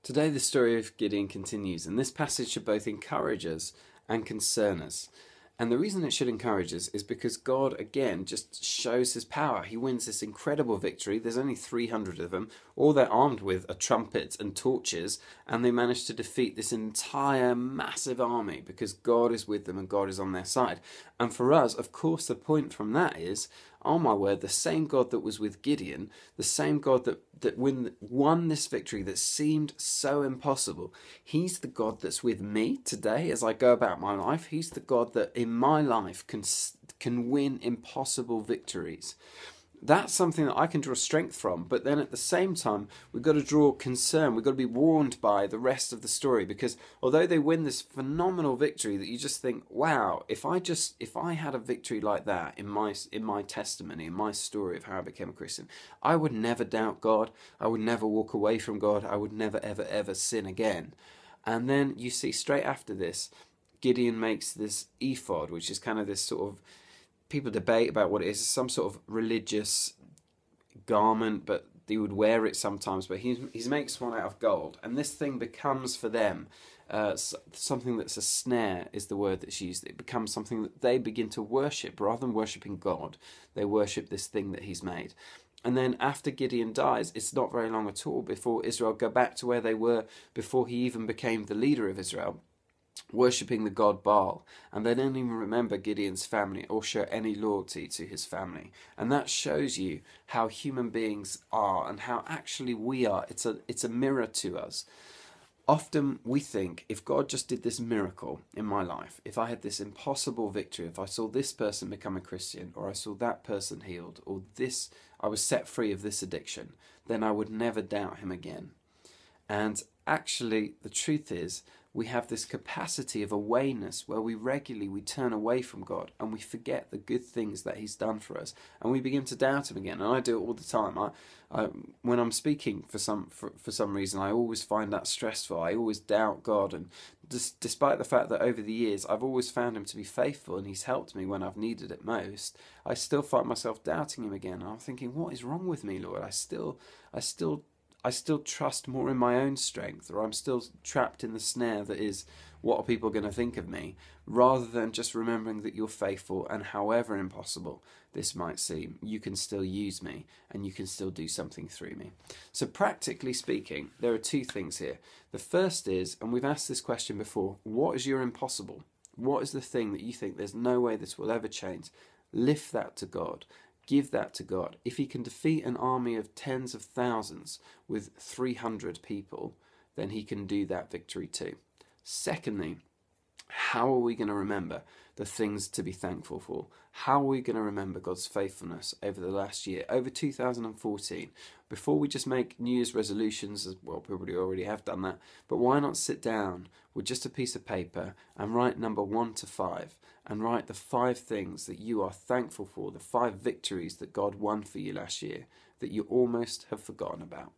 Today, the story of Gideon continues, and this passage should both encourage us and concern us. And the reason it should encourage us is because God, again, just shows his power. He wins this incredible victory. There's only 300 of them. All they're armed with are trumpets and torches, and they manage to defeat this entire massive army because God is with them and God is on their side. And for us, of course, the point from that is, oh my word, the same God that was with Gideon, the same God that won this victory that seemed so impossible, he's the God that's with me today as I go about my life. He's the God that in my life can win impossible victories. That's something that I can draw strength from, but then at the same time, we've got to draw concern. We've got to be warned by the rest of the story, because although they win this phenomenal victory that you just think, wow, if I had a victory like that in my testimony, in my story of how I became a Christian, I would never doubt God. I would never walk away from God. I would never, ever, ever sin again. And then you see straight after this, Gideon makes this ephod, which is kind of this sort of, people debate about what it is. It's some sort of religious garment, but they would wear it sometimes. But he makes one out of gold, and this thing becomes for them something that's a snare, is the word that's used. It becomes something that they begin to worship. Rather than worshipping God, they worship this thing that he's made. And then after Gideon dies, it's not very long at all before Israel go back to where they were before he even became the leader of Israel, worshipping the god Baal, and they don't even remember Gideon's family or show any loyalty to his family. And that shows you how human beings are and how actually we are. It's a mirror to us. Often we think, if God just did this miracle in my life, if I had this impossible victory, if I saw this person become a Christian, or I saw that person healed, or I was set free of this addiction, then I would never doubt him again. And actually, the truth is, we have this capacity of awareness where we regularly turn away from God and we forget the good things that he's done for us, and we begin to doubt him again. And I do it all the time. When I'm speaking for some reason, I always find that stressful. I always doubt God, and despite the fact that over the years I've always found him to be faithful and he's helped me when I've needed it most, I still find myself doubting him again. And I'm thinking, what is wrong with me, Lord? I still trust more in my own strength, or I'm still trapped in the snare that is, what are people going to think of me, rather than just remembering that you're faithful, and however impossible this might seem, you can still use me and you can still do something through me. So practically speaking, there are two things here. The first is, and we've asked this question before, what is your impossible? What is the thing that you think there's no way this will ever change? Lift that to God. Give that to God. If he can defeat an army of tens of thousands with 300 people, then he can do that victory too. Secondly, how are we going to remember the things to be thankful for? How are we going to remember God's faithfulness over the last year, over 2014? Before we just make New Year's resolutions, as well, probably already have done that, but why not sit down with just a piece of paper and write number 1 to 5, and write the 5 things that you are thankful for, the 5 victories that God won for you last year that you almost have forgotten about.